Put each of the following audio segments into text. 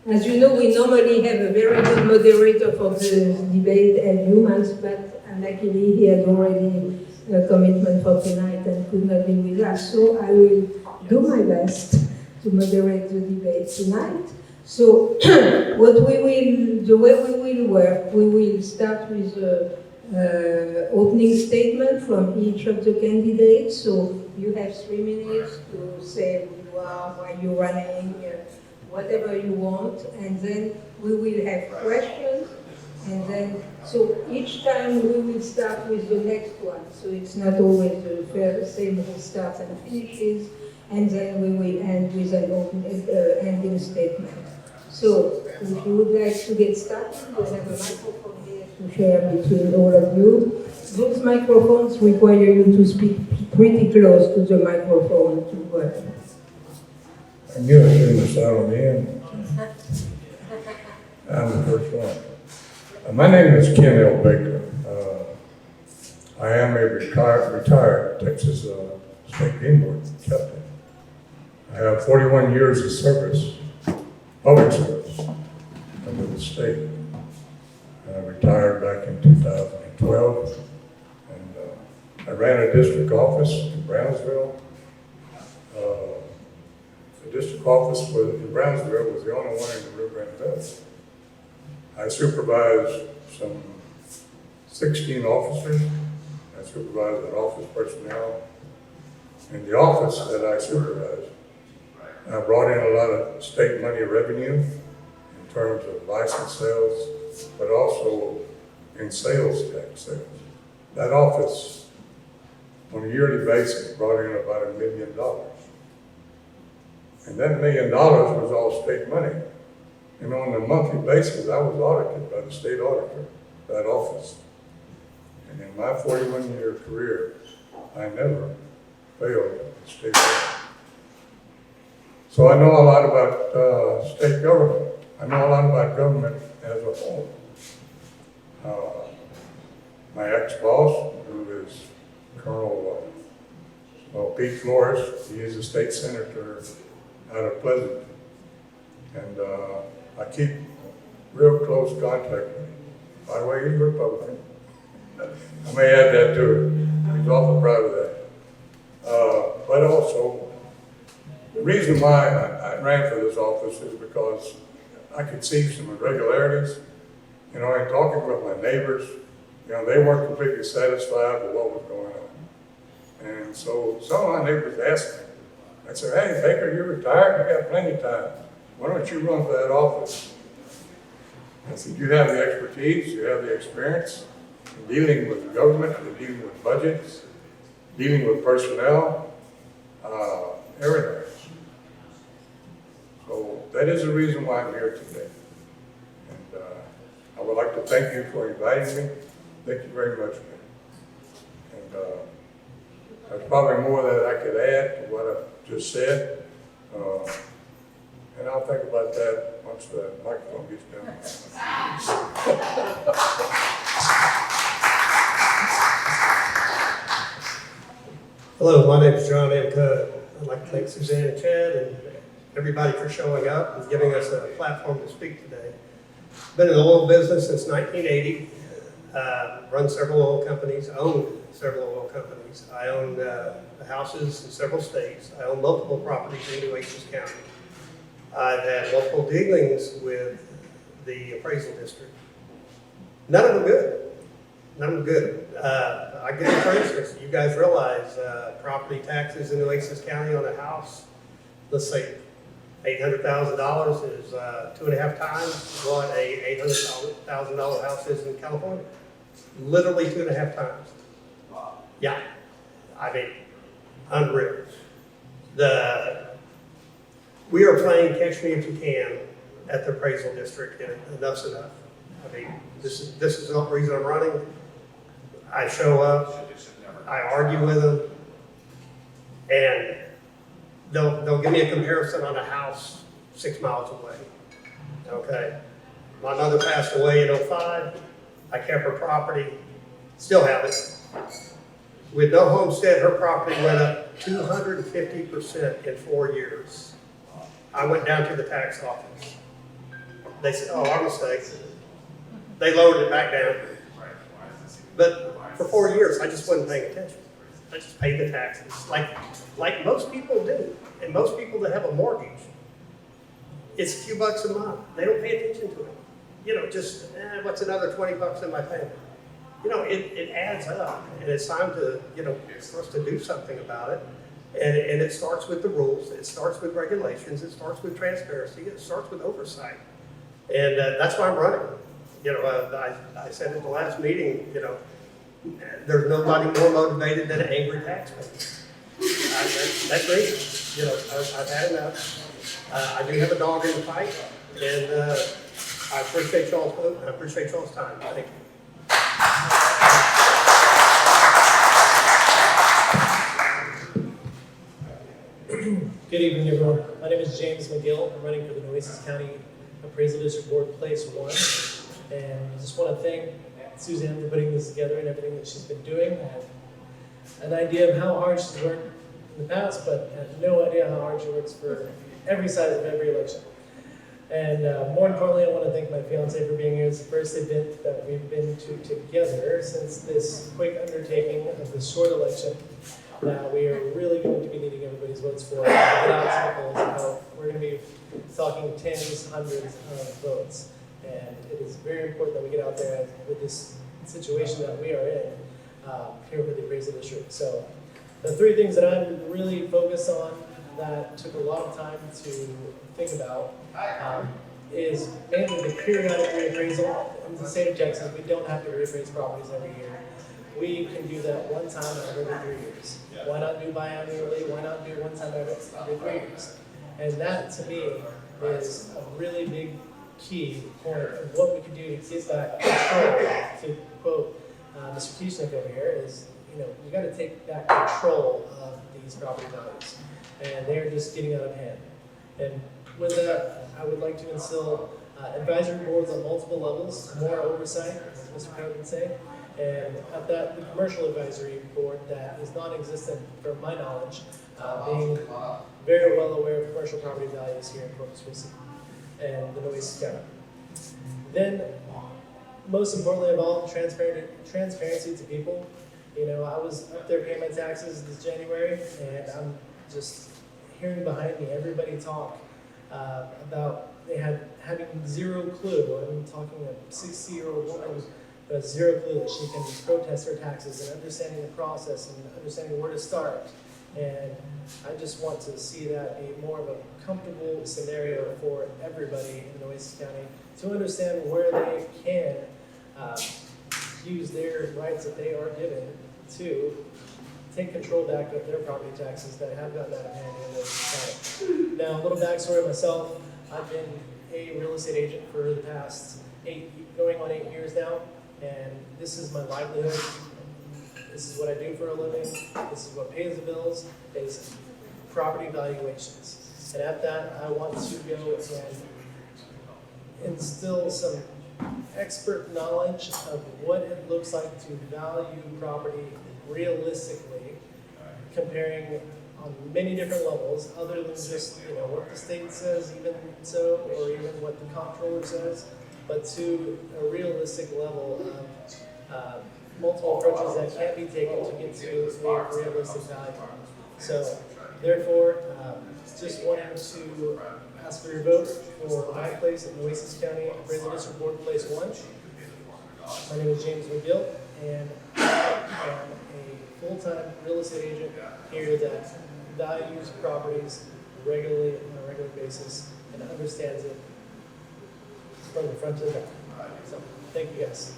As you know, we normally have a very good moderator for the debate, Ed Humans, but luckily he had already a commitment for tonight and could not be with us. So I will do my best to moderate the debate tonight. So the way we will work, we will start with an opening statement from each of the candidates. So you have 3 minutes to say who you are, why you're running, whatever you want, and then we will have questions, and then, so each time we will start with the next one, so it's not always the same who starts and finishes, and then we will end with an ending statement. So, if you would like to get started, we have a microphone here to share between all of you. Those microphones require you to speak pretty close to the microphone to work. I'm going to turn this out on the end. I'm the first one. My name is Ken L. Baker. I am a retired Texas State Game Board captain. I have 41 years of service, public service, under the state. I retired back in 2012, and I ran a district office in Brownsville. The district office in Brownsville was the only one in the Rio Grande Valley. I supervised some 16 officers. I supervised an office personnel. In the office that I supervised, I brought in a lot of state money revenue in terms of license sales, but also in sales tax sales. That office, on a yearly basis, brought in about $1 million. And that $1 million was all state money. And on a monthly basis, I was audited by the state auditor, that office. And in my 41-year career, I never failed at state audit. So I know a lot about state government. I know a lot about government as a whole. My ex-boss, who is Colonel Pete Flores, he is a state senator out of Pleasant. And I keep real close contact with him. By the way, he's a Republican. I may add that to it. He's awful proud of that. But also, the reason why I ran for this office is because I could see some irregularities. You know, in talking with my neighbors, you know, they weren't completely satisfied with what was going on. And so some of my neighbors asked me, I said, hey, Baker, you're retired, you got plenty of time. Why don't you run for that office? I said, you have the expertise, you have the experience in dealing with the government, in dealing with budgets, dealing with personnel, everything. So that is the reason why I'm here today. And I would like to thank you for inviting me. Thank you very much. And there's probably more that I could add to what I just said. And I'll think about that once the microphone gets done. Hello, my name is John M. Cudd. I'd like to thank Suzanne and Chad and everybody for showing up and giving us a platform to speak today. Been in the oil business since 1980. Run several oil companies, owned several oil companies. I own houses in several states. I own multiple properties in Nueces County. I've had multiple dealings with the appraisal district. None of them good. None of them good. I give you for instance, you guys realize property taxes in Nueces County on a house, let's say $800,000 is 2.5 times what a $800,000 house is in California. Literally 2.5 times. Wow. Yeah, I mean, unreal. We are playing catch me if you can at the appraisal district, and enough's enough. I mean, this is the reason I'm running. I show up, I argue with them, and they'll give me a comparison on a house 6 miles away. Okay, my mother passed away in 2005. I kept her property, still have it. With no homestead, her property went up 250% in 4 years. I went down to the tax office. they said, oh, our mistake. They lowered it back down. But for 4 years, I just wasn't paying attention. I just paid the taxes, like most people do. And most people that have a mortgage, it's a few bucks a month. They don't pay attention to it. You know, just, what's another 20 bucks in my payment? You know, it adds up, and it's time to, you know, for us to do something about it. And it starts with the rules, it starts with regulations, it starts with transparency, it starts with oversight. And that's why I'm running. You know, I said at the last meeting, you know, there's nobody more motivated than an angry taxpayer. That's me. You know, I've had enough. I do have a dog in the fight, and I appreciate y'all's vote, and I appreciate y'all's time. Thank you. Good evening, everyone. My name is James Magill. I'm running for the Nueces County Appraisal District Board Place 1. And I just want to thank Suzanne for putting this together and everything that she's been doing. I have an idea of how hard she's worked in the past, but I have no idea how hard she works for every side of every election. And more importantly, I want to thank my fiance for being here. It's the first event that we've been to together since this quick undertaking of this short election. Now we are really going to be needing everybody's votes for it. Get out to the polls. You know, we're going to be talking tens, hundreds of votes. And it is very important that we get out there with this situation that we are in here with the Appraisal District. So the three things that I'm really focused on that took a lot of time to think about is mainly the periodic reappraisal. In the state of Texas, we don't have to reappraise properties every year. We can do that one time every 3 years. Why not do biannually? Why not do one time every 3 years? And that, to me, is a really big key point of what we can do to get that control. To quote Mr. Kushnick over here, is, you know, you got to take back control of these property values, and they're just getting out of hand. And with that, I would like to instill advisory boards on multiple levels, more oversight, as Mr. Cudd would say. And at that, the commercial advisory board that is non-existent from my knowledge, being very well aware of commercial property values here in Corpus Christi and the Nueces County. Then, most importantly of all, transparency to people. You know, I was up there paying my taxes this January, and I'm just hearing behind me everybody talk about having zero clue. I'm talking a 60-year-old woman who has zero clue that she can protest her taxes, and understanding the process and understanding where to start. And I just want to see that be more of a comfortable scenario for everybody in Nueces County to understand where they can use their rights that they are given to take control back of their property taxes that have gotten out of hand in Nueces County. Now, a little backstory myself. I've been a real estate agent for the past going on 8 years now. And this is my livelihood. This is what I do for a living. This is what pays the bills, is property valuations. And at that, I want to go and instill some expert knowledge of what it looks like to value property realistically, comparing on many different levels, other than just, you know, what the state says, even so, or even what the comptroller says, but to a realistic level of multiple approaches that can be taken to get to a realistic value. So, therefore, just wanted to ask for your vote for my place at Nueces County Appraisal District Board Place 1. My name is James McGill, and I am a full-time real estate agent here that values properties regularly on a regular basis and understands it from the front to the back. So, thank you guys.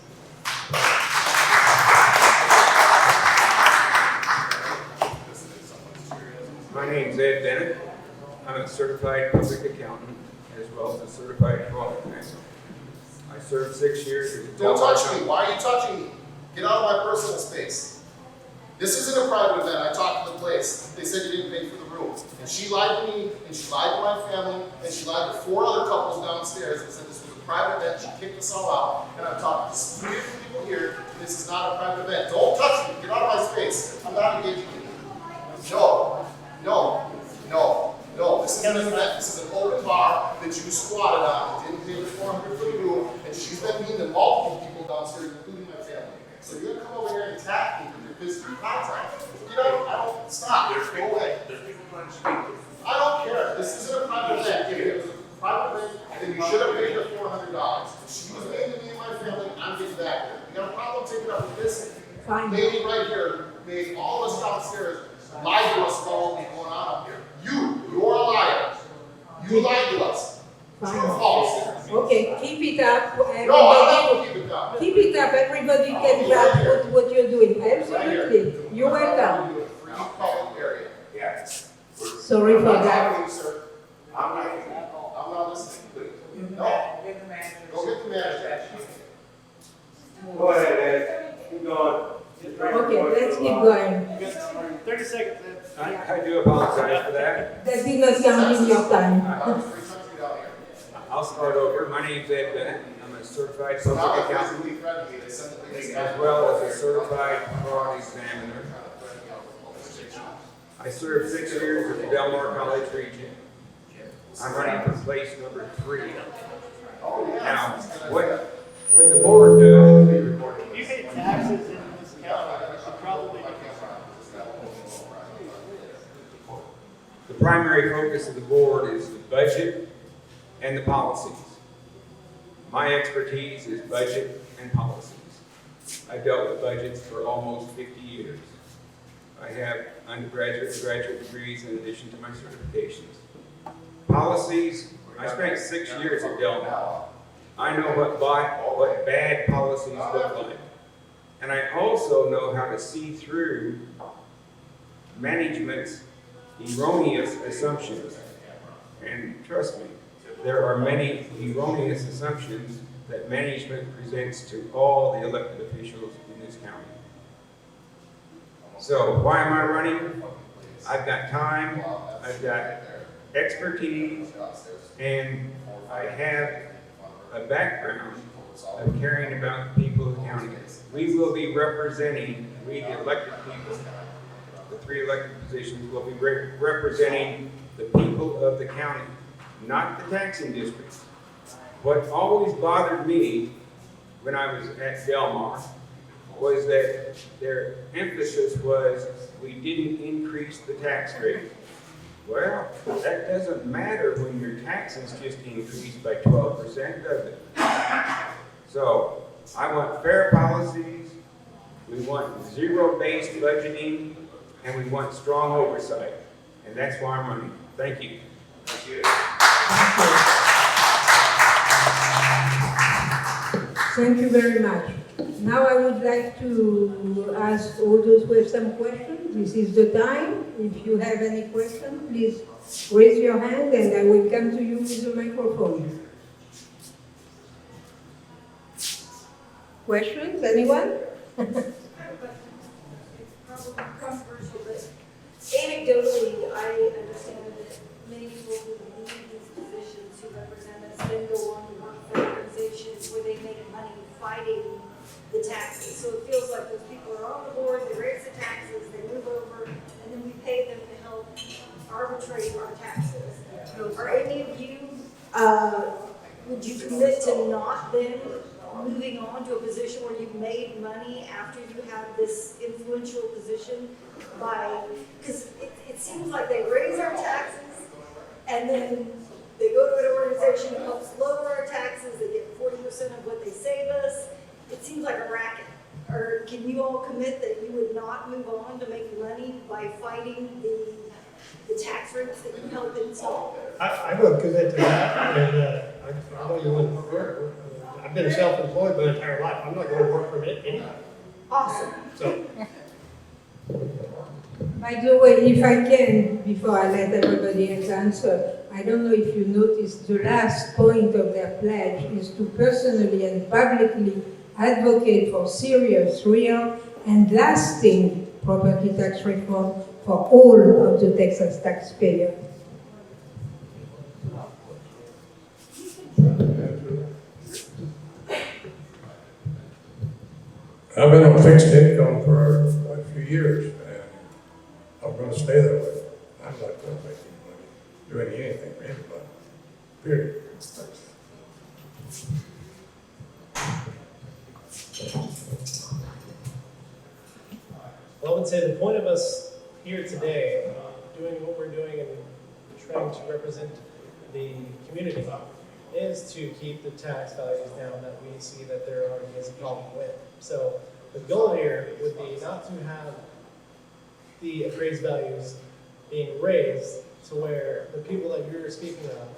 My name's Ed Bennett. I'm a certified public accountant as well as a certified co-op manager. I served 6 years as a Don't touch me. Why are you touching me? Get out of my personal space. This isn't a private event. I talked to the place. They said you didn't pay for the room. And she lied to me, and she lied to my family, and she lied to 4 other couples downstairs and said this was a private event. She kicked us all out. And I've talked to 3 different people here, and this is not a private event. Don't touch me. Get out of my space. I'm not engaging you. No. No. No. No, this isn't an event, this is an open bar that you squatted on, and didn't pay the 400 for the room, and she's been mean to multiple people downstairs, including my family. So you're gonna come over here and attack me with your physical contact. You know, I don't, stop, go away. There's people trying to speak. I don't care, this isn't a private event, if it was a private event, then you should have paid her $400. If she was mean to me and my family, I'm getting back there. You got a problem, take it up with this Fine. lady right here, made all of us downstairs lie to us about what was going on up here. You're a liar. You lied to us. True or false? Okay, keep it up. No, I'm not Everybody, gonna keep it down. keep it up. Everybody can grab what you're doing. Absolutely. You're welcome. Free public area. Yeah. Sorry for I'm not that. talking to you, sir. I'm not listening. No. Go get the manager. Go ahead, Ed. Keep going. Okay, let's keep going. 30 seconds, Ed. I do apologize for that. That did not count in your time. I'll start over. My name's Ed Bennett. I'm a certified So now public they're accountant physically threatening me. They sent the police as well as a certified fraud examiner. I served 6 years at the Delmar College region. I'm running for place number 3. Now, what the board does, If you pay taxes in this county, you should probably. the primary focus of the board is the budget and the policies. My expertise is budget and policies. I've dealt with budgets for almost 50 years. I have undergraduate and graduate degrees in addition to my certifications. Policies, I spent 6 years at Delmar. I know what bad policies look like. And I also know how to see through management's erroneous assumptions. And trust me, there are many erroneous assumptions that management presents to all the elected officials in this county. So why am I running? I've got time, I've got expertise, and I have a background of caring about the people of the county. We will be representing, we the elected people, the 3 elected positions will be representing the people of the county, not the taxing districts. What always bothered me when I was at Delmar was that their emphasis was we didn't increase the tax rate. Well, that doesn't matter when your taxes just increased by 12%, does it? So, I want fair policies, we want zero-based budgeting, and we want strong oversight. And that's why I'm running. Thank you. Thank you. Thank you very much. Now I would like to ask all those who have some questions. This is the time. If you have any questions, please raise your hand and I will come to you with the microphone. Questions? Anyone? Probably controversial, but anecdotally, I understand that many people who leave these positions who represent us then go on to work for organizations where they make money fighting the taxes. So it feels like those people are on the board, they raise the taxes, they move over, and then we pay them to help arbitrate our taxes. Are any of you, would you commit to not then moving on to a position where you've made money after you have this influential position by, because it seems like they raise our taxes and then they go to an organization that helps lower our taxes, they get 40% of what they save us. It seems like a racket. Or can you all commit that you would not move on to make money by fighting the tax rates that you help install? I would commit to that, and I know you wouldn't work. I've been self-employed my entire life. I'm not going to work for anybody. Awesome. So, By the way, if I can, before I let everybody else answer, I don't know if you noticed the last point of their pledge is to personally and publicly advocate for serious, real, and lasting property tax reform for all of the Texas taxpayers. I've been on fixed income for quite a few years, and I'm gonna stay that way. I'm not gonna make any money. doing anything for anybody, period. Well, I would say the point of us here today, doing what we're doing and trying to represent the community, is to keep the tax values down that we see that there already is a problem with. So the goal here would be not to have the appraised values being raised to where the people that you're speaking of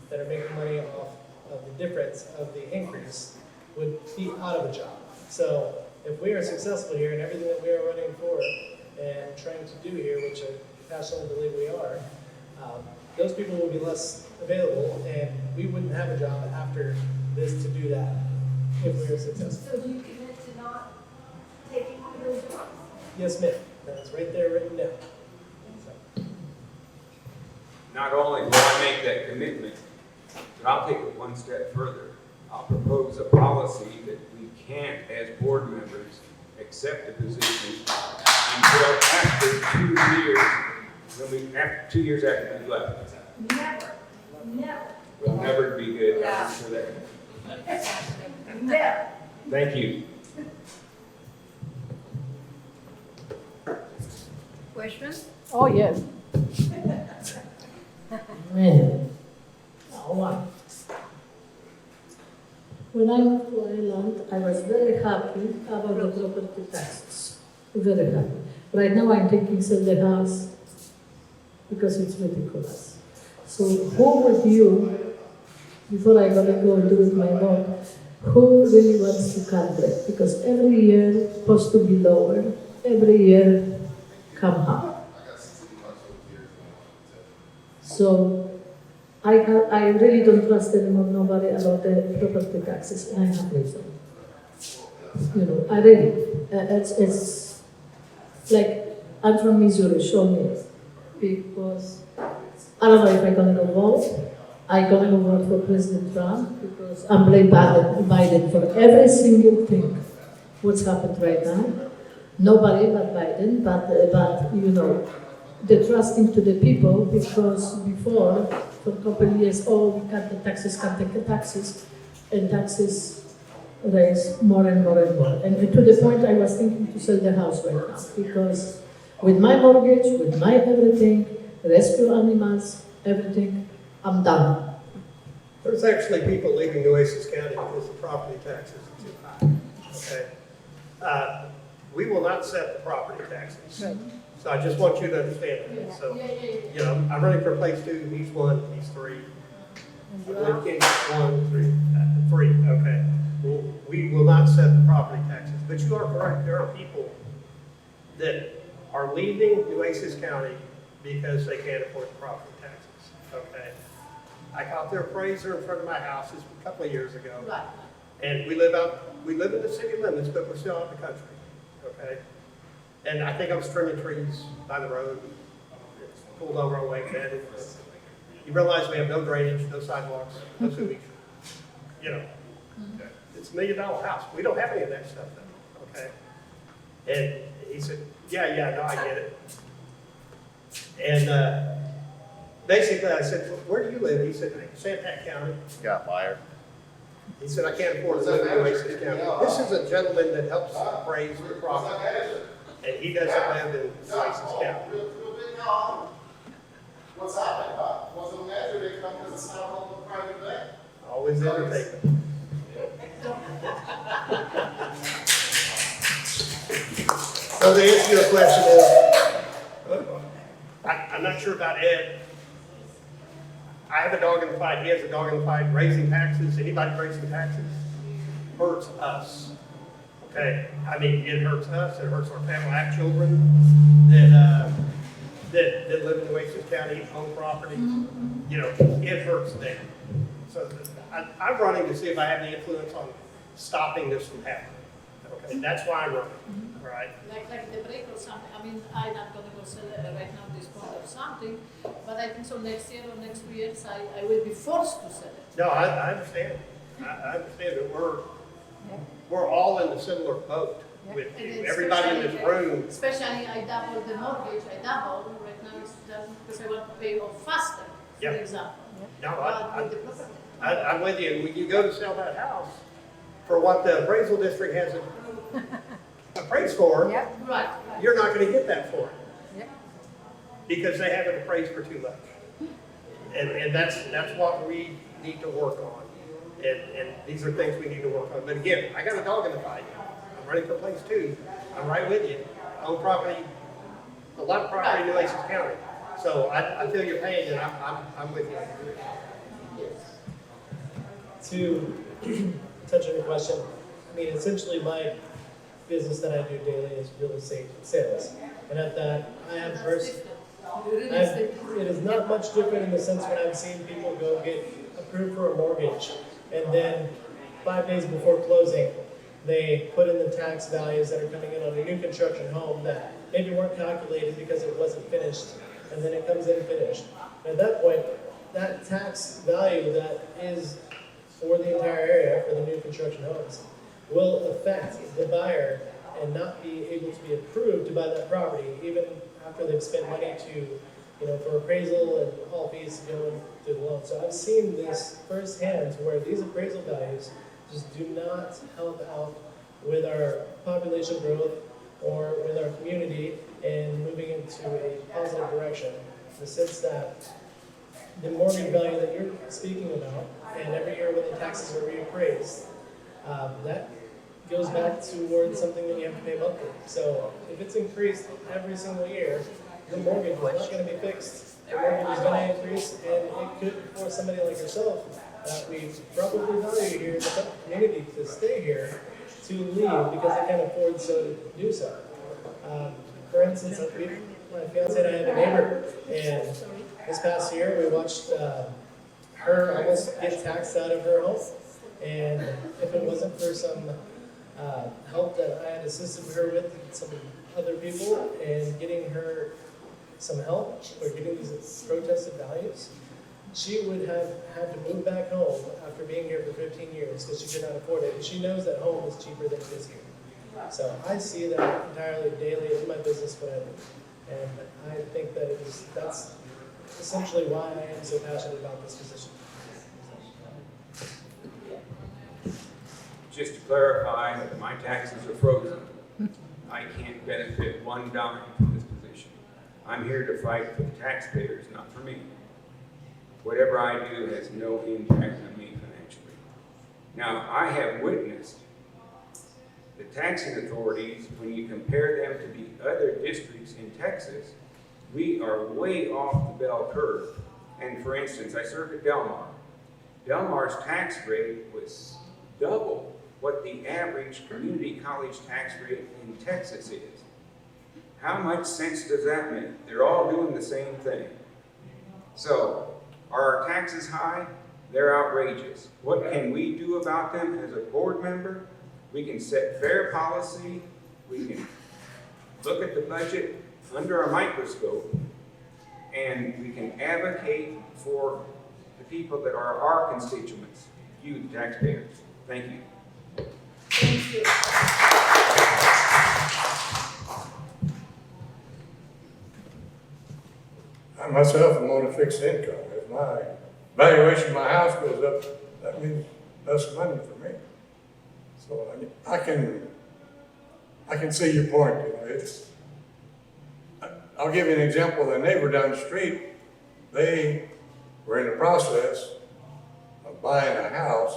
that are making money off of the difference of the increase would be out of a job. So if we are successful here in everything that we are running for and trying to do here, which I passionately believe we are, those people will be less available and we wouldn't have a job after this to do that if we are successful. So do you commit to not taking those jobs? Yes, ma'am. That's right there written down. Not only will I make that commitment, but I'll take it one step further. I'll propose a policy that we can't, as board members, accept a position until after 2 years, after 2 years after we left. Never, never, Will never be good, Yeah. I'm sure that. never. Thank you. Question? Oh, yes. Man, wow. When I moved to Ireland, I was very happy about the property taxes. Very happy. Right now I'm thinking sell the house because it's ridiculous. So who would you, before I gotta go do it my work, who really wants to cut break? Because every year supposed to be lower, every year come up. So I really don't trust anymore nobody about the property taxes, and I have reason. You know, I really, it's like, I'm from Missouri, show me, because I don't know if I'm gonna go vote. I'm gonna go vote for President Trump because I'm blaming Biden for every single thing what's happened right now. Nobody but Biden, but you know, the trusting to the people, because before, for a couple of years, we cut the taxes, and taxes raise more and more and more. And to the point I was thinking to sell the house right now, because with my mortgage, with my everything, rescue animals, everything, I'm done. There's actually people leaving Nueces County because the property taxes are too high, okay? We will not set the property taxes. So I just want you to understand that. So, you know, I'm running for place 2, he's 1, he's 3. I believe Ken's 1, 3, okay. Well, we will not set the property taxes, but you are correct. There are people that are leaving Nueces County because they can't afford the property taxes, okay? I caught their appraiser in front of my house a couple of years ago. Right. And we live in the city limits, but we're still out in the country, okay? And I think I was trimming trees by the road, pulled over on Lake Bennett. You realize we have no drainage, no sidewalks, no sewage. You know, it's $1 million house. We don't have any of that stuff though, okay? And he said, yeah, no, I get it. And basically I said, where do you live? He said, Santat County. Got liar. He said, I can't afford to live in Nueces County. This is a gentleman that helps appraise the property. And he doesn't live in Nueces County. Real big now. What's happening, huh? Wasn't measured income because it's not on the private bank. Always entertainment. So to answer your question is, I'm not sure about Ed. I have a dog in the fight, he has a dog in the fight. Raising taxes, anybody raising taxes hurts us. Okay, I mean, it hurts us, it hurts our family. I have children that live in Nueces County, own property. You know, it hurts them. So I'm running to see if I have the influence on stopping this from happening. Okay, that's why I'm running, all right? Like the break or something. I mean, I'm not gonna go sell it right now at this point or something, but I think so next year or next 2 years, I will be forced to sell it. No, I understand. I understand that we're all in a similar boat with And you. then Everybody in this room. Especially I double the mortgage, right now it's done because I want to pay off faster. Yeah. example. No, But with the property. I'm with you. When you go to sell that house, for what the appraisal district has it appraised for, Right. you're not gonna get that for it. Yep. Because they have it appraised for too much. And that's what we need to work on. And these are things we need to work on. But again, I got a dog in the fight. I'm running for place too. I'm right with you. I own property, a lot of property in Nueces County. So I feel your pain and I'm with you. To touch on your question, I mean, essentially my business that I do daily is real estate sales. And at that, I have it is not much different in the sense when I've seen people go get approved for a mortgage and then 5 days before closing, they put in the tax values that are coming in on a new construction home that maybe weren't calculated because it wasn't finished, and then it comes in finished. At that point, that tax value that is for the entire area for the new construction homes will affect the buyer and not be able to be approved to buy that property, even after they've spent money to, for appraisal and all fees going through the loan. So I've seen this firsthand where these appraisal values just do not help out with our population growth or with our community and moving into a positive direction. In the sense that the mortgage value that you're speaking about, and every year when the taxes are reappraised, that goes back towards something that you have to pay monthly. So if it's increased every single year, the mortgage is not going to be fixed. The mortgage is going to increase, and it could force somebody like yourself that we probably value here in the community to stay here to leave because they can't afford to do so. For instance, my fiance and I have a neighbor, and this past year we watched her almost get taxed out of her home. And if it wasn't for some help that I had assisted her with some other people and getting her some help or getting these protested values, she would have had to move back home after being here for 15 years because she could not afford it. And she knows that home is cheaper than it is here. So I see that entirely daily in my business when I live. And I think that that's essentially why I am so passionate about this position. Just to clarify, my taxes are frozen. I can't benefit one dime from this position. I'm here to fight for the taxpayers, not for me. Whatever I do has no impact on me financially. Now, I have witnessed the taxing authorities, when you compare them to the other districts in Texas, we are way off the bell curve. And for instance, I served at Del Mar. Del Mar's tax rate was double what the average community college tax rate in Texas is. How much sense does that make? They're all doing the same thing. So, are our taxes high? They're outrageous. What can we do about them as a board member? We can set fair policy. We can look at the budget under a microscope, and we can advocate for the people that are our constituents, you, the taxpayers. Thank you. Thank you. I myself am on a fixed income. If my valuation of my house goes up, that means less money for me. So I can see your point. I'll give you an example. The neighbor down the street, they were in the process of buying a house.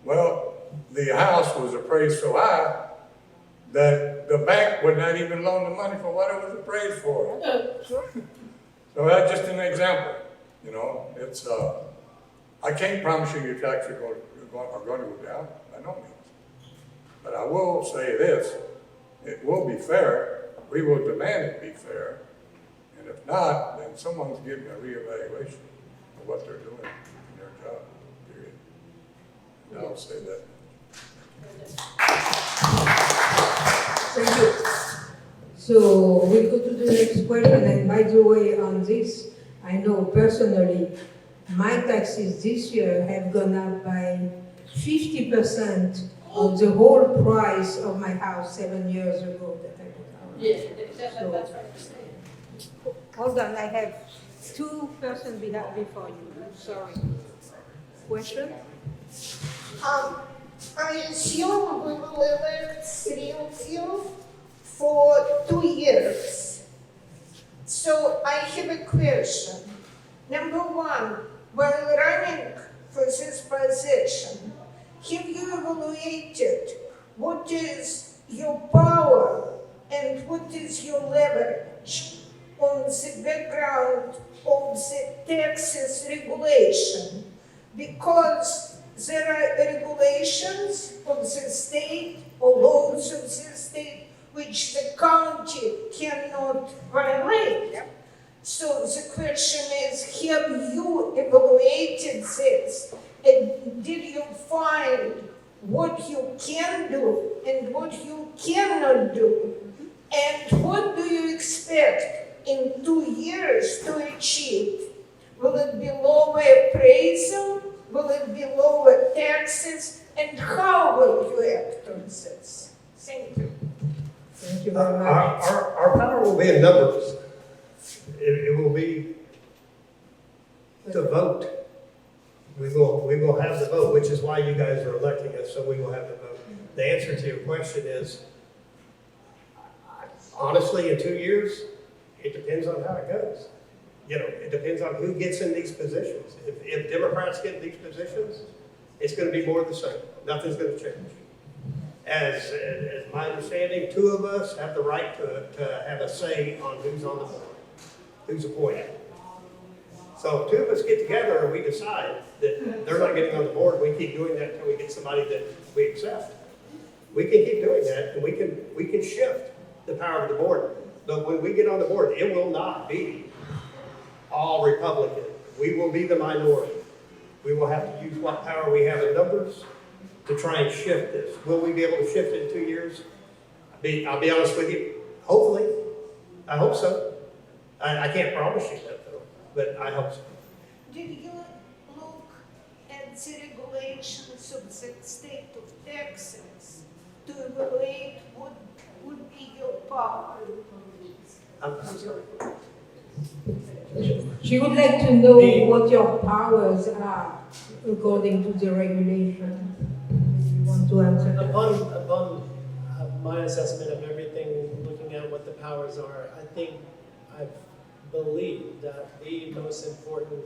Well, the house was appraised so high that the bank would not even loan the money for what it was appraised for. So that's just an example. It's I can't promise you your taxes are going to go down, by no means. But I will say this, it will be fair. We will demand it be fair. And if not, then someone's giving a reevaluation of what they're doing in their job, period. And I'll say that. Thank you. So we'll go to the next question. And by the way, on this, I know personally, my taxes this year have gone up by 50% of the whole price of my house 7 years ago that I bought. Yes, that's what I'm saying. Hold on, I have two persons before you. Sorry. Question? I assume we will elect three of you for 2 years. So I have a question. Number one, while running for this position, have you evaluated what is your power and what is your leverage on the background of the taxes regulation? Because there are regulations of the state or laws of the state which the county cannot violate. So the question is, have you evaluated this? And did you find what you can do and what you cannot do? And what do you expect in 2 years to achieve? Will it be lower appraisal? Will it be lower taxes? And how will you act on this? Thank you. Thank you very much. Our power will be in numbers. It will be to vote. We will have the vote, which is why you guys are electing us, so we will have the vote. The answer to your question is, honestly, in 2 years, it depends on how it goes. You know, it depends on who gets in these positions. If Democrats get in these positions, it's going to be more of the same. Nothing's going to change. As my understanding, 2 of us have the right to have a say on who's on the board, who's appointed. So if 2 of us get together and we decide that they're not getting on the board, we keep doing that until we get somebody that we accept. We can keep doing that, and we can shift the power of the board. But when we get on the board, it will not be all Republican. We will be the minority. We will have to use what power we have in numbers to try and shift this. Will we be able to shift it in 2 years? I'll be honest with you, hopefully. I hope so. I can't promise you that though, but I hope so. Did you look at the regulations of the state of Texas to evaluate what would be your power? I'm sorry. She would like to know what your powers are according to the regulation. You want to answer that? Upon my assessment of everything, looking at what the powers are, I believe that the most important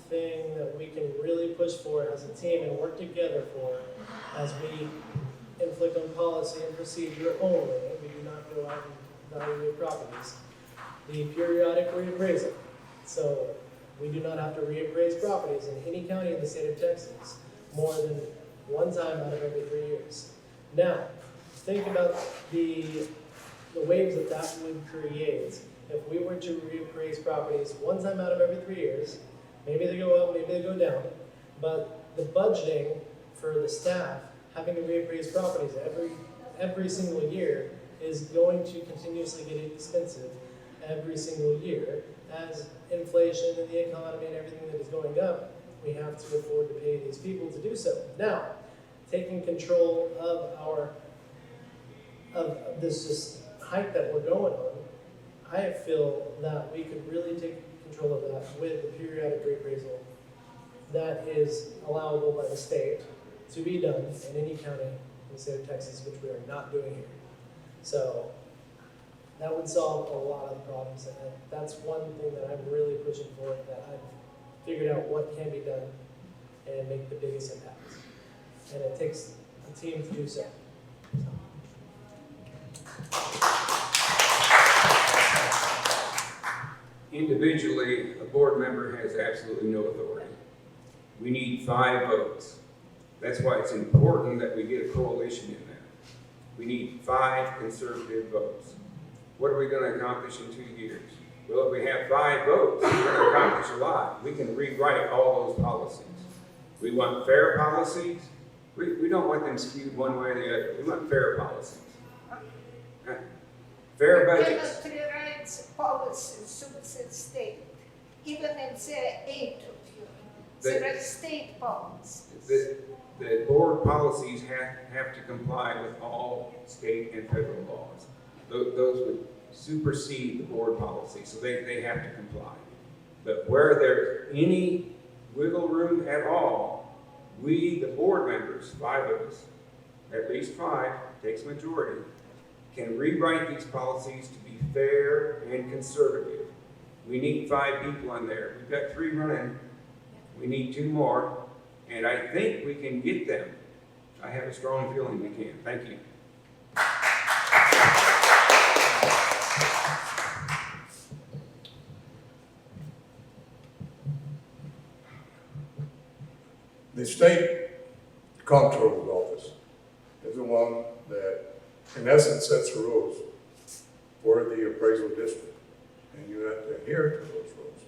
thing that we can really push for as a team and work together for as we inflict on policy and procedure only, we do not go out and evaluate properties, the periodic reappraisal. So we do not have to reappraise properties in any county in the state of Texas more than one time out of every 3 years. Now, think about the waves that would create if we were to reappraise properties one time out of every 3 years. Maybe they go up, maybe they go down, but the budgeting for the staff having to reappraise properties every single year is going to continuously get expensive every single year. As inflation and the economy and everything that is going up, we have to afford to pay these people to do so. Now, taking control of this just hike that we're going on, I feel that we could really take control of that with the periodic reappraisal that is allowable by the state to be done in any county in the state of Texas, which we are not doing here. So that would solve a lot of the problems, and that's one thing that I'm really pushing for, that I've figured out what can be done and make the biggest impact. And it takes a team to do so. Individually, a board member has absolutely no authority. We need 5 votes. That's why it's important that we get a coalition in there. We need 5 conservative votes. What are we going to accomplish in 2 years? Well, if we have 5 votes, we're going to accomplish a lot. We can rewrite all those policies. We want fair policies. We don't want them skewed one way or the other. We want fair policies. Fair budgets. You cannot rewrite the policies of the state, even if there are 8 of you. There are state policies. The board policies have to comply with all state and federal laws. Those would supersede the board policy, so they have to comply. But where there's any wiggle room at all, we, the board members, 5 of us, at least 5, takes majority, can rewrite these policies to be fair and conservative. We need 5 people in there. We've got 3 running. We need 2 more, and I think we can get them. I have a strong feeling we can. Thank you. The state comptroller's office is the one that, in essence, sets the rules for the appraisal district. And you have to adhere to those rules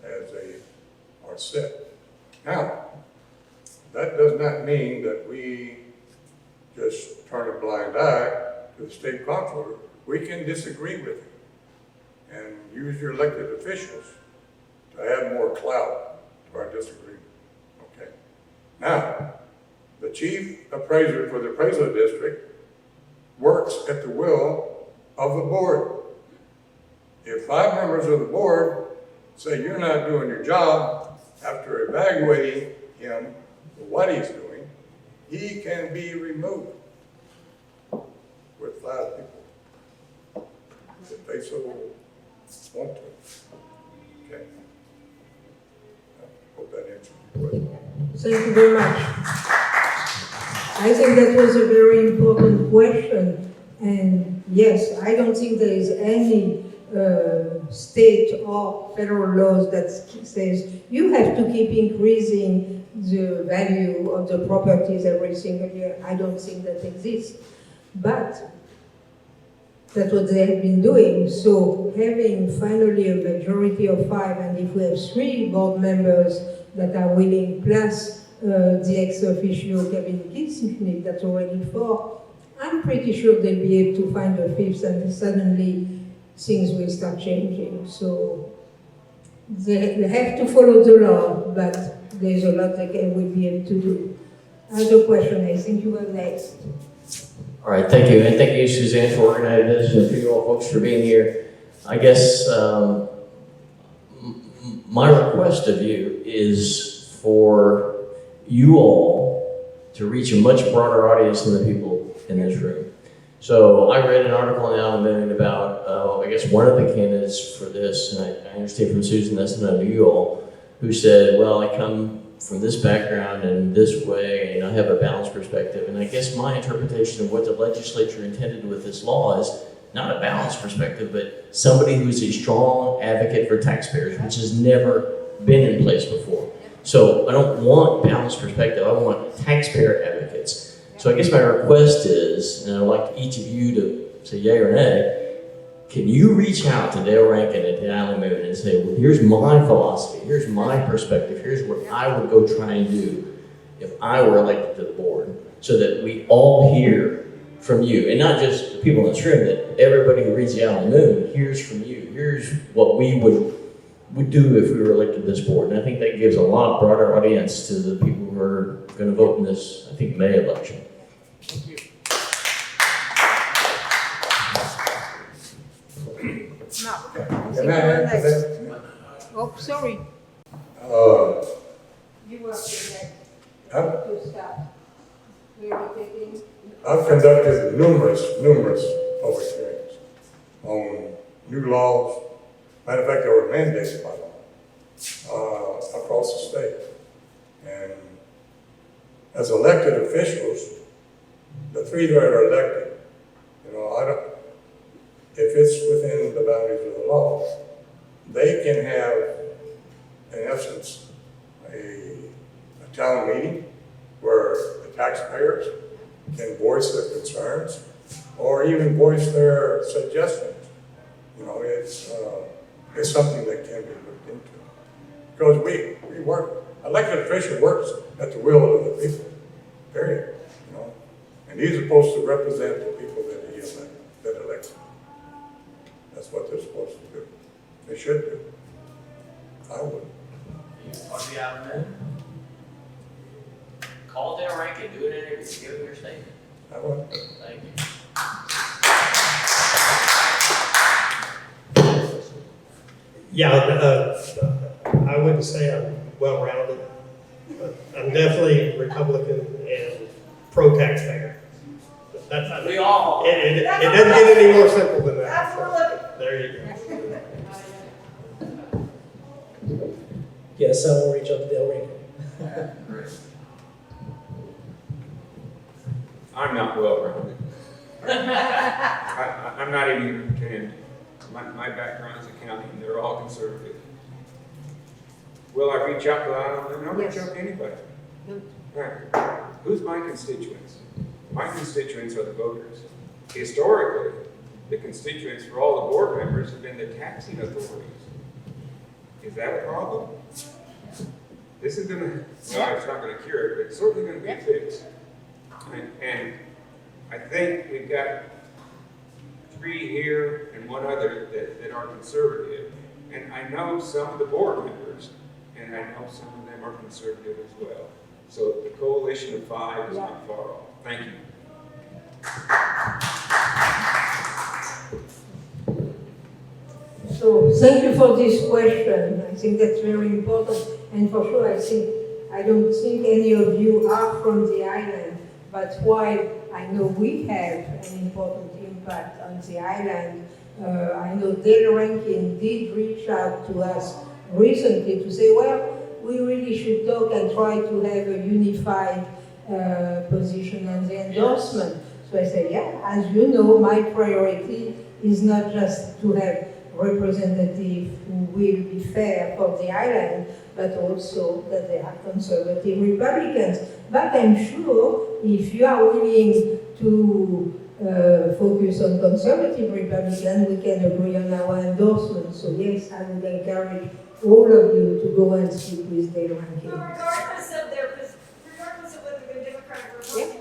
as they are set. Now, that does not mean that we just turn a blind eye to the state comptroller. We can disagree with it and use your elected officials to add more clout to our disagreement. Okay. Now, the chief appraiser for the appraisal district works at the will of the board. If 5 members of the board say you're not doing your job after evaluating him for what he's doing, he can be removed with 5 people if they so want to. Okay. I hope that answers your question. Thank you very much. I think that was a very important question. And yes, I don't think there is any state or federal laws that says you have to keep increasing the value of the properties every single year. I don't think that exists. But that's what they have been doing. So having finally a majority of 5, and if we have 3 board members that are willing, plus the ex-officio cabinet Schmidt, that's already 4, I'm pretty sure they'll be able to find a 5th, and suddenly things will start changing. So they have to follow the law, but there's a lot they will be able to do. Other question, I think you were next. All right, thank you. And thank you, Suzanne, for organizing this, and for you all folks for being here. I guess my request of you is for you all to reach a much broader audience than the people in this room. So I read an article in the Alabama about, I guess, one of the candidates for this, and I understand from Susan that's not you all, who said, well, I come from this background and this way, and I have a balanced perspective. And I guess my interpretation of what the legislature intended with this law is not a balanced perspective, but somebody who's a strong advocate for taxpayers, which has never been in place before. So I don't want balanced perspective, I want taxpayer advocates. So I guess my request is, and I'd like each of you to say yay or nay, can you reach out to Dale Rankin and to Alan Moon and say, well, here's my philosophy, here's my perspective, here's what I would go try and do if I were elected to the board, so that we all hear from you, and not just the people in this room, that everybody who reads the Alan Moon hears from you. Here's what we would do if we were elected to this board. And I think that gives a lot broader audience to the people who are going to vote in this, I think, May election. Thank you. Can I add to that? Oh, sorry. Uh, You were next I've, to start. We were taking. I've conducted numerous public hearings on new laws. Matter of fact, they were mandated by law across the state. And as elected officials, the 3 that are elected, if it's within the boundaries of the law, they can have, in essence, a town meeting where the taxpayers can voice their concerns or even voice their suggestions. It's something that can be looked into. Because we work, elected official works at the will of the people, period. And he's supposed to represent the people that he elected, that elected. That's what they're supposed to do. They should do. I would. On the Alabama, call Dale Rankin, do an interview, give him your statement. I would. Thank you. Yeah, I wouldn't say I'm well-rounded. I'm definitely Republican and pro-taxpayer. We all. It doesn't get any more simple than that. That's what we're looking. There you go. Yes, I will reach out to Dale Rankin. I'm not well-rounded. I'm not even going to pretend. My background is accounting, and they're all conservative. Will I reach out to them? I'll reach out to anybody. Right. Who's my constituents? My constituents are the voters. Historically, the constituents for all the board members have been the taxing authorities. Is that a problem? This is going to, well, it's not going to cure it, but it's certainly going to be fixed. And I think we've got 3 here and 1 other that are conservative. And I know some of the board members, and I know some of them are conservative as well. So the coalition of 5 is not far off. Thank you. So thank you for this question. I think that's very important. And for sure, I don't think any of you are from the island, but while I know we have an important impact on the island, I know Dale Rankin did reach out to us recently to say, well, we really should talk and try to have a unified position on the endorsement. So I said, yeah, as you know, my priority is not just to have representatives who will be fair for the island, but also that they are conservative Republicans. But I'm sure if you are willing to focus on conservative Republicans, we can agree on our endorsement. So yes, I would encourage all of you to go and speak with Dale Rankin. But regardless of whether they're Democrat or Republican,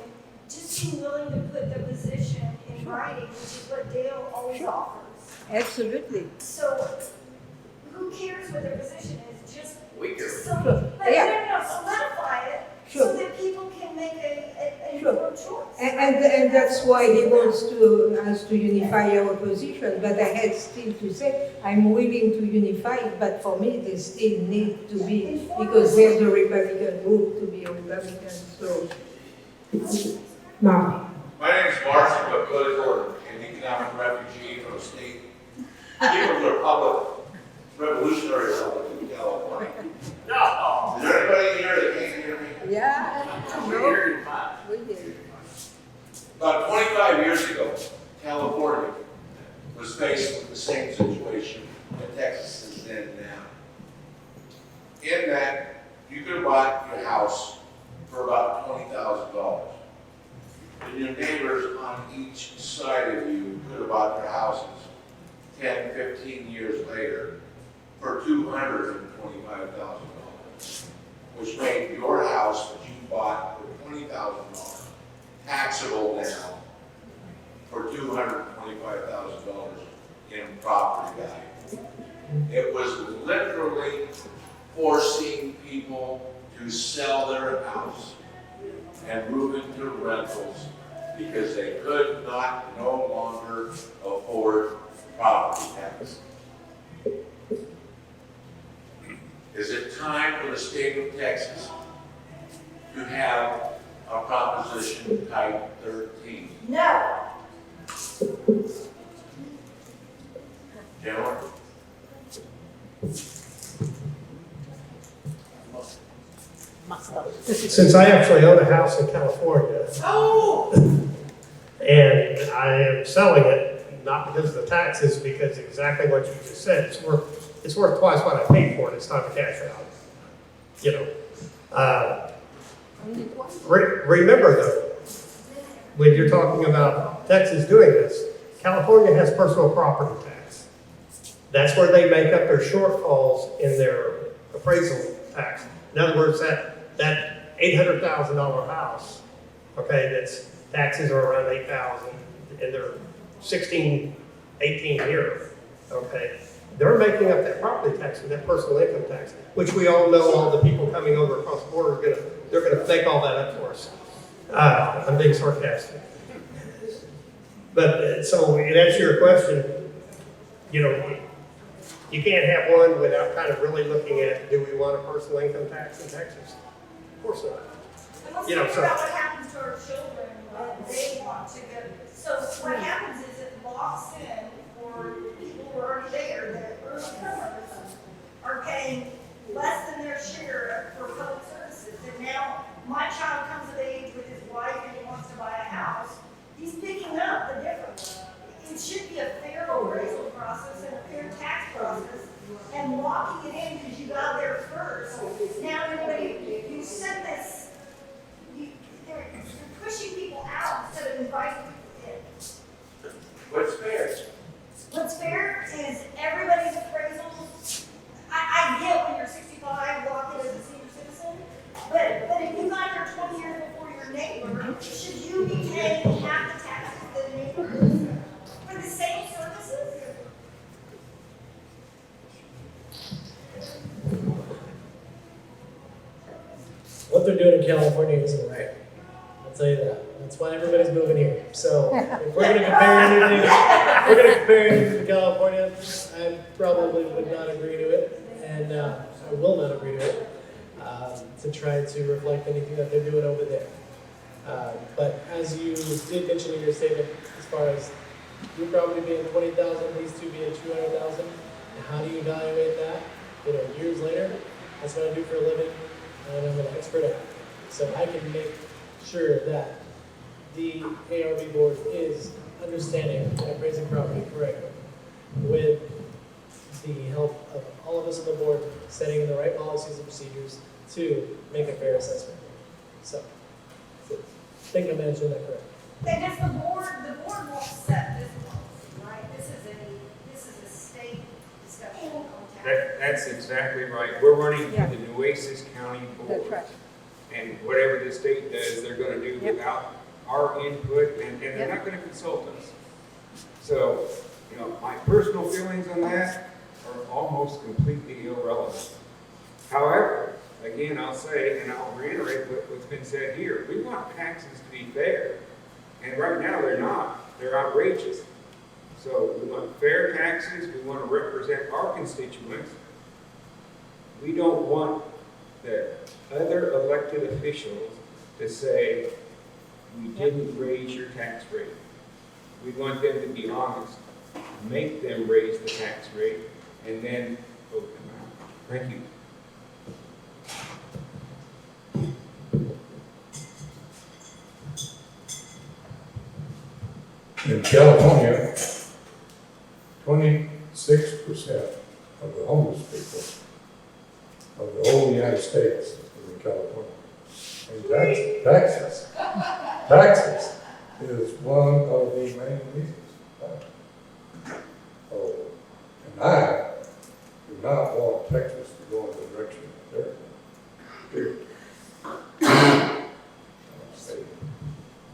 just being willing to put the position in writing, which is what Dale always offers. Absolutely. So, who cares what their position is? Just solidify it so that people can make an informed choice. And that's why he wants us to unify our position. But I had still to say, I'm willing to unify it, but for me, they still need to be, because there's a Republican group to be a Republican. So, Mark. My name is Mark. I'm a political and economic refugee from a state, People's Republic, Revolutionary Republic in California. No! Is there anybody here that can't hear me? Yeah. We hear you fine. We hear you. About 25 years ago, California was faced with the same situation that Texas is in now. In that, you could have bought your house for about $20,000. And your neighbors on each side of you could have bought their houses 10, 15 years later for $225,000, which made your house that you bought for $20,000 taxable now for $225,000 in property value. It was literally forcing people to sell their house and move into rentals because they could no longer afford property tax. Is it time for the state of Texas to have a Proposition Type 13? No. Gentlemen? Since I actually own a house in California, and I am selling it, not because of the taxes, because exactly what you just said, it's worth twice what I paid for it. It's not a cash out. You know. Remember though, when you're talking about Texas doing this, California has personal property tax. That's where they make up their shortfalls in their appraisal tax. In other words, that $800,000 house, okay, that's taxes are around $8,000, and they're 16, 18 here, okay. They're making up that property tax and that personal income tax, which we all know all the people coming over across the border they're gonna make all that up for us. I'm being sarcastic. But so in answer to your question, you know, You can't have one without kind of really looking at, do we want a personal income tax in Texas? Of course not. And let's You know, think so- about what happens to our children when they want to go. So what happens is it locks in for people who are already there, the early comers are paying less than their share for public services. And now my child comes of age with his wife and he wants to buy a house. He's picking up the difference. It should be a fair appraisal process and a fair tax process, and locking it in because you got there first. Now, you set this, you're pushing people out instead of inviting people in. What's fair? What's fair is everybody's appraisals. I get when you're 65, lock in as a senior citizen, but if you got there 20 years before your neighbor, should you be paying half the taxes that the neighbor is for the same services? What they're doing in California isn't right. I'll tell you that. That's why everybody's moving here. So if we're going to compare anything to California, I probably would not agree to it, and I will not agree to it, to try to reflect anything that they're doing over there. But as you did mention in your statement, as far as your property being 20,000, these two being 200,000, how do you evaluate that? Years later, that's what I do for a living, and I'm an expert at it. So I can make sure that the ARB board is understanding and appraising property correctly with the help of all of us on the board setting the right policies and procedures to make a fair assessment. So I think I'm answering that correctly. And if the board won't set this policy, right? This is a state discussion on tax. That's exactly right. We're running for the Nueces County Board. That's right. And whatever the state does, they're gonna do Yep. without our input, and they're Yep. not gonna consult us. So, my personal feelings on that are almost completely irrelevant. However, again, I'll say, and I'll reiterate what's been said here, we want taxes to be fair. And right now, they're not. They're outrageous. So we want fair taxes, we want to represent our constituents. We don't want the other elected officials to say, we didn't raise your tax rate. We want them to be honest, make them raise the tax rate, and then vote them out. Thank you. In California, 26% of the homeless people of the whole United States is in California. And taxes is one of the main reasons. Oh, and I do not want Texas to go in the direction that they're doing.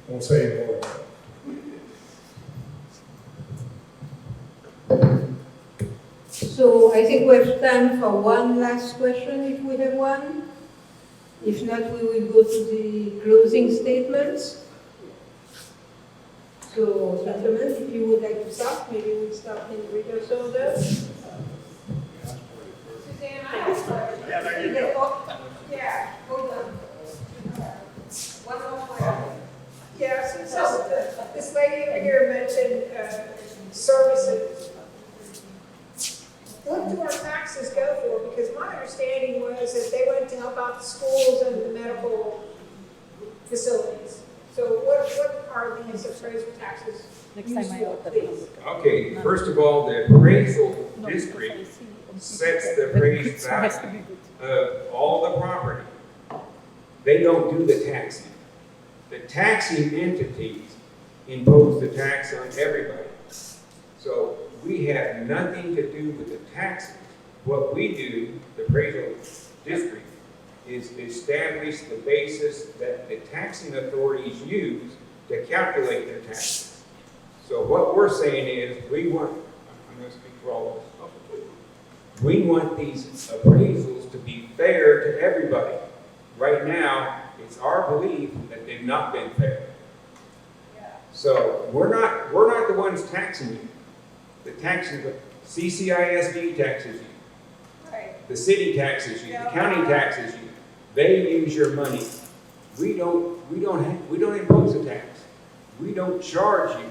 Won't say any more than that. So I think we have time for one last question, if we have one. If not, we will go to the closing statements. So, gentlemen, if you would like to start, maybe we'll start in reverse order. Suzanne, I have a question. Yeah, there you go. Yeah, hold on. One more. Yeah, since this lady over here mentioned services, what do our taxes go for? Because my understanding was that they went to help out the schools and the medical facilities. So what are these appraisal taxes Next time I used for, order please? Okay, first of all, the appraisal district sets the appraised value of all the property. They don't do the taxing. The taxing entities impose the tax on everybody. So we have nothing to do with the taxes. What we do, the appraisal district, is establish the basis that the taxing authorities use to calculate their taxes. So what we're saying is, I'm going to speak for all of us. We want these appraisals to be fair to everybody. Right now, it's our belief that they've not been fair. So we're not the ones taxing you. The taxing CCISD taxes you. Right. The city taxes you, the county taxes you. They use your money. We don't impose a tax. We don't charge you.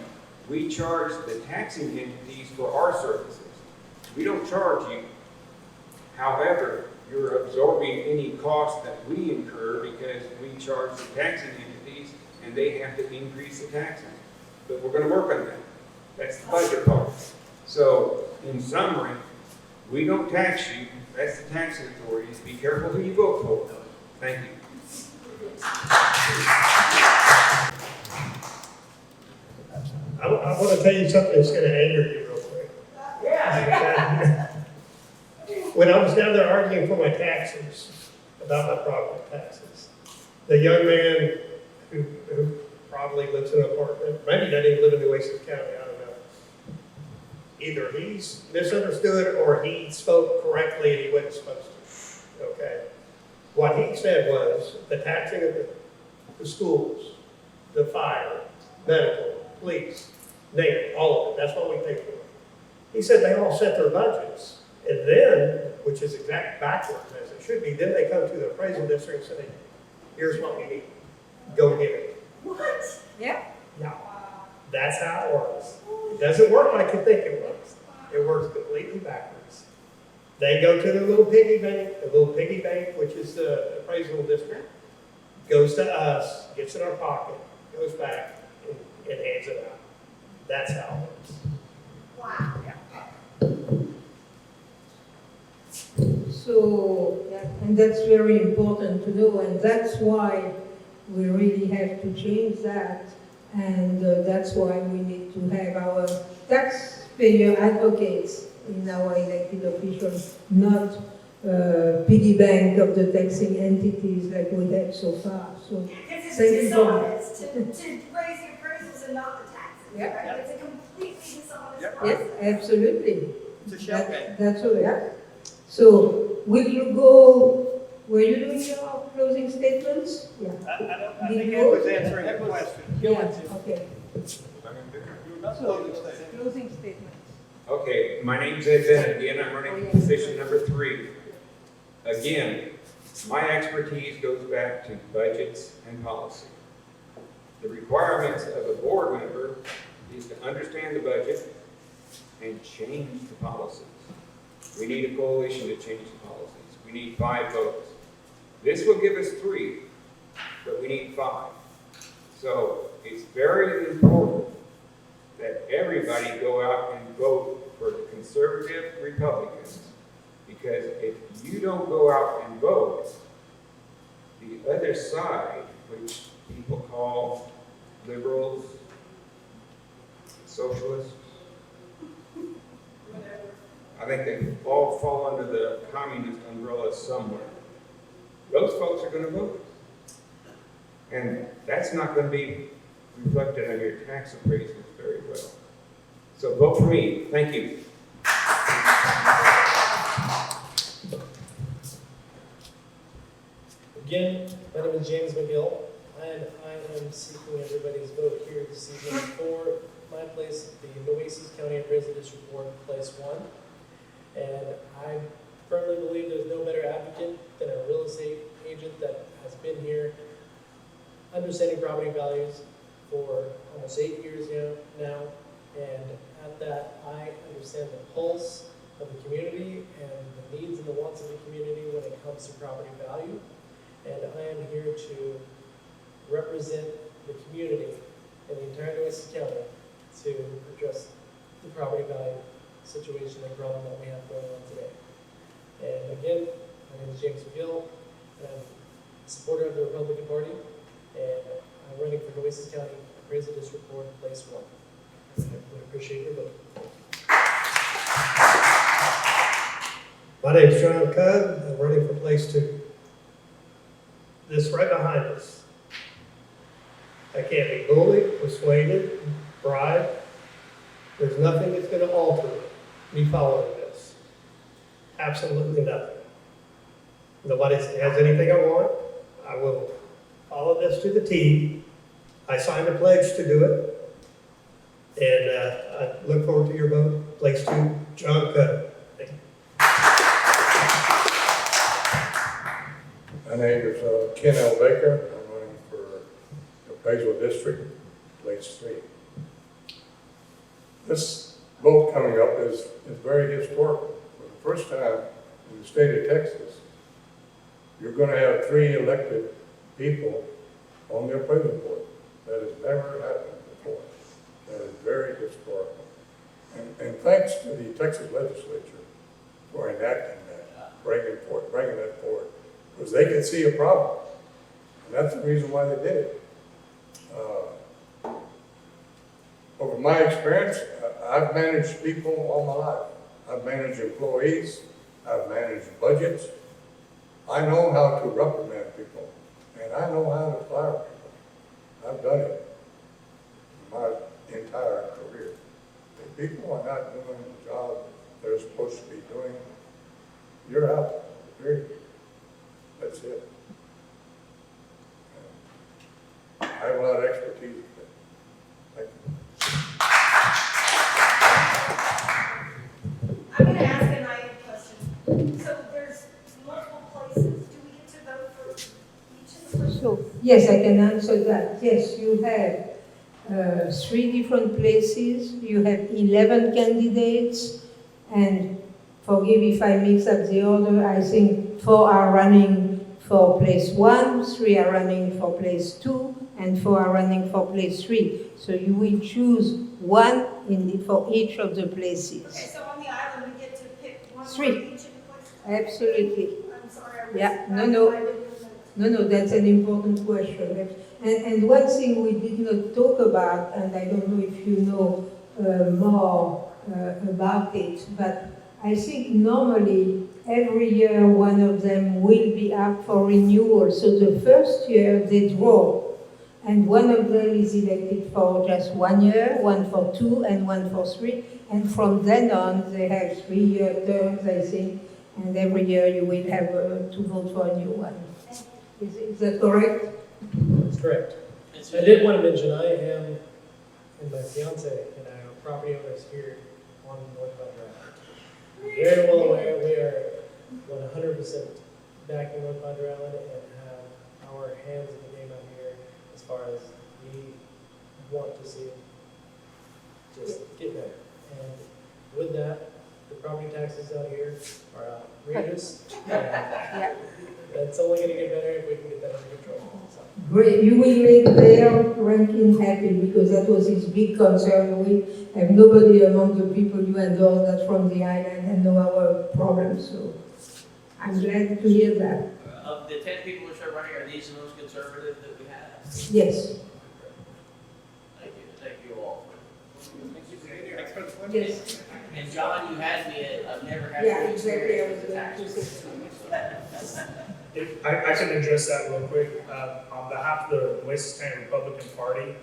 We charge the taxing entities for our services. We don't charge you. However, you're absorbing any cost that we incur because we charge the taxing entities and they have to increase the taxes. But we're going to work on that. That's the budget part. So, in summary, we don't tax you. That's the taxing authorities. Be careful who you vote for. Thank you. I want to tell you something that's going to anger you real quick. Yeah. When I was down there arguing for my taxes, about my property taxes, the young man who probably lives in an apartment, maybe doesn't even live in Nueces County, I don't know. Either he's misunderstood or he spoke correctly and he wasn't supposed to, okay? What he said was the taxing of the schools, the fire, medical, police, name it, all of it, that's what we pay for. He said they all set their budgets, and then, which is exactly backwards as it should be, then they come to the appraisal district and say, here's what we need, go get it. What? Yeah. No, that's how it works. It doesn't work like you think it works. It works completely backwards. They go to the little piggy bank, which is the appraisal district, goes to us, gets in our pocket, goes back, and hands it out. That's how it works. Wow. So, yeah, and that's very important to know, and that's why we really have to change that, and that's why we need to have our taxpayer advocates in our elected officials, not piggy bank of the taxing entities like we have so far. So, Because thank it's you so much. dishonest to raise the appraisals and not the taxes, Yep. right? It's a completely dishonest Yes, process. absolutely. It's a shell game. That's all, yeah. So, will you go, were you doing your closing statements? Yeah. I think Ed was answering the question. Yeah, okay. Closing statement. Closing statements. Okay, my name's Ed Bennett. Again, I'm running for position number 3. Again, my expertise goes back to budgets and policy. The requirements of a board member is to understand the budget and change the policies. We need a coalition to change the policies. We need 5 votes. This will give us 3, but we need 5. So it's very important that everybody go out and vote for the conservative Republicans, because if you don't go out and vote, the other side, which people call liberals, socialists, I think they all fall under the communist umbrella somewhere. Those folks are going to vote. And that's not going to be reflected on your tax appraisals very well. So vote for me. Thank you. Again, my name is James Magill, and I am seeking everybody's vote here this evening for my place at the Nueces County Appraisal District Board, Place 1. And I firmly believe there's no better advocate than a real estate agent that has been here understanding property values for almost 8 years now. And at that, I understand the pulse of the community and the needs and the wants of the community when it comes to property value. And I am here to represent the community in the entire Nueces County to address the property value situation and problem that we have going on today. And again, my name is James Magill, and I'm a supporter of the Republican Party, and I'm running for Nueces County Appraisal District Board, Place 1. I would appreciate your vote. My name's John Cudd. I'm running for Place 2. This right behind us. I can't be bullied, persuaded, bribed. There's nothing that's going to alter me following this. Absolutely nothing. Nobody has anything I want. I will follow this to the T. I signed a pledge to do it. And I look forward to your vote. Place 2 John Cudd. My name is Ken L. Baker. I'm running for the Appraisal District, place 3. This vote coming up is very historical. For the first time in the state of Texas, you're going to have 3 elected people on the appraisal board. That has never happened before. That is very historical. And thanks to the Texas legislature for enacting that, bringing that forward. Because they could see a problem. And that's the reason why they did it. Over my experience, I've managed people all my life. I've managed employees. I've managed budgets. I know how to reprimand people. And I know how to fire people. I've done it my entire career. If people are not doing the job they're supposed to be doing, you're out. Period. That's it. I have a lot of expertise with it. Thank you. I'm going to ask a naive question. So there's multiple places. Do we get to vote for each of the places? So, yes, I can answer that. Yes, you have 3 different places. You have 11 candidates, and forgive if I mix up the order. I think 4 are running for place 1, 3 are running for place 2, and 4 are running for place 3. So you will choose 1 for each of the places. Okay, so on the island we get to pick 1 for 3. each of the places? Absolutely. I'm sorry, Yeah, no, that's an important question. And one thing we did not talk about, and I don't know if you know more about it, but I think normally every year one of them will be up for renewal. So the first year they draw, and one of them is elected for just 1 year, 1 for 2, and 1 for 3. And from then on, they have 3-year terms, I think, and every year you will have to vote for a new one. Is that correct? That's correct. I did want to mention I am, and my fiance and I are property owners here on North Cudd Drive. Very well aware we are 100% backing North Cudd Island and have our hands in the game out here as far as we want to see it just get better. And with that, the property taxes out here are outrageous. Yeah. That's only going to get better if we can get that under control. So. Great. You will make their ranking happy, because that was his big concern. We have nobody among the people you endorse that's from the island and know our problems. So I'm glad to hear that. Of the 10 people who are running, are these the most conservative that we have? Yes. Thank you all. Yes. And John, you had me at, I've never had. Yeah, exactly. I was going to say. If I can address that real quick. On behalf of the Nueces County Republican Party,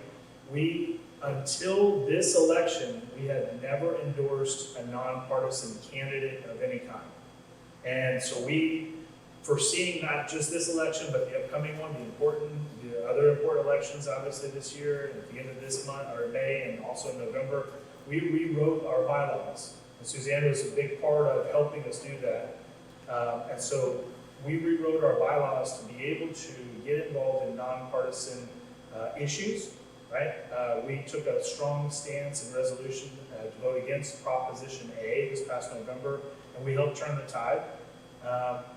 we, until this election, we had never endorsed a nonpartisan candidate of any kind. And so we, foreseeing not just this election, but the upcoming one, the other important elections, obviously this year, at the end of this month, or May, and also in November, we rewrote our bylaws. And Suzanne was a big part of helping us do that. And so we rewrote our bylaws to be able to get involved in nonpartisan issues, right? We took a strong stance and resolution to vote against Proposition A this past November, and we helped turn the tide.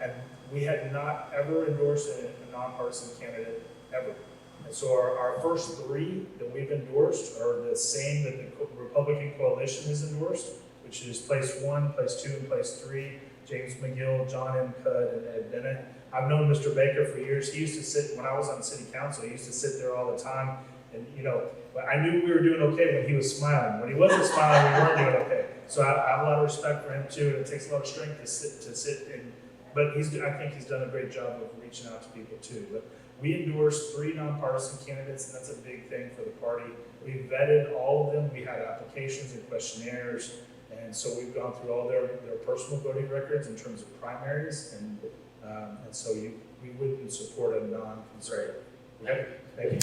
And we had not ever endorsed a nonpartisan candidate, ever. And so our first 3 that we've endorsed are the same that the Republican coalition has endorsed, which is place 1, place 2, and place 3. James Magill, John M. Cudd, and Ed Bennett. I've known Mr. Baker for years. He used to sit, when I was on city council, he used to sit there all the time. And, you know, I knew we were doing okay when he was smiling. When he wasn't smiling, we weren't doing okay. So I have a lot of respect for him, too. And it takes a lot of strength to sit and, but I think he's done a great job of reaching out to people, too. But we endorsed 3 nonpartisan candidates, and that's a big thing for the party. We vetted all of them. We had applications and questionnaires. And so we've gone through all their personal voting records in terms of primaries, and so we wouldn't support a non-conservative. Okay? Thank you.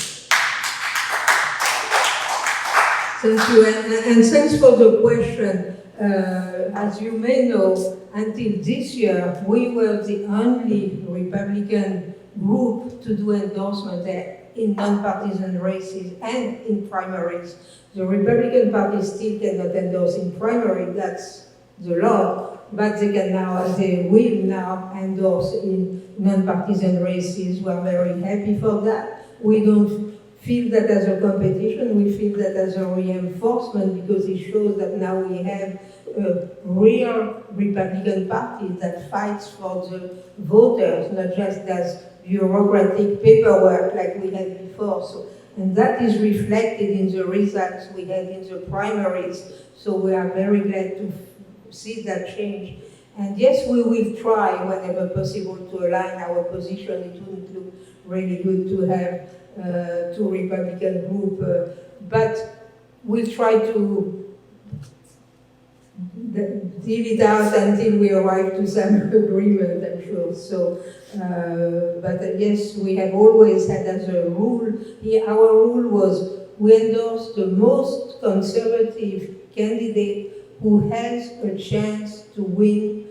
Thank you, and thanks for the question. as you may know, until this year, we were the only Republican group to do endorsement in non-partisan races and in primaries. The Republican Party still cannot endorse in primary, that's the law, but they will now endorse in non-partisan races. We're very happy for that. We don't feel that as a competition, we feel that as a reinforcement because it shows that now we have a real Republican Party that fights for the voters, not just as bureaucratic paperwork like we had before. And that is reflected in the results we had in the primaries. So we are very glad to see that change. And yes, we will try whenever possible to align our position. It wouldn't look really good to have two Republican groups, but we'll try to deal it out until we arrive to some agreement, I'm sure. So, but yes, we have always had as a rule, our rule was we endorse the most conservative candidate who has a chance to win,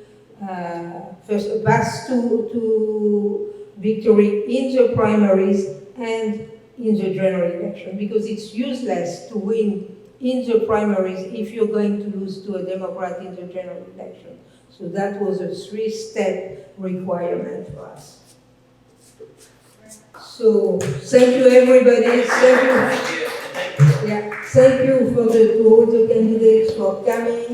first a path to victory in the primaries and in the general election, because it's useless to win in the primaries if you're going to lose to a Democrat in the general election. So that was a 3-step requirement for us. So thank you everybody. Thank you. Yeah, thank you to all the candidates for coming.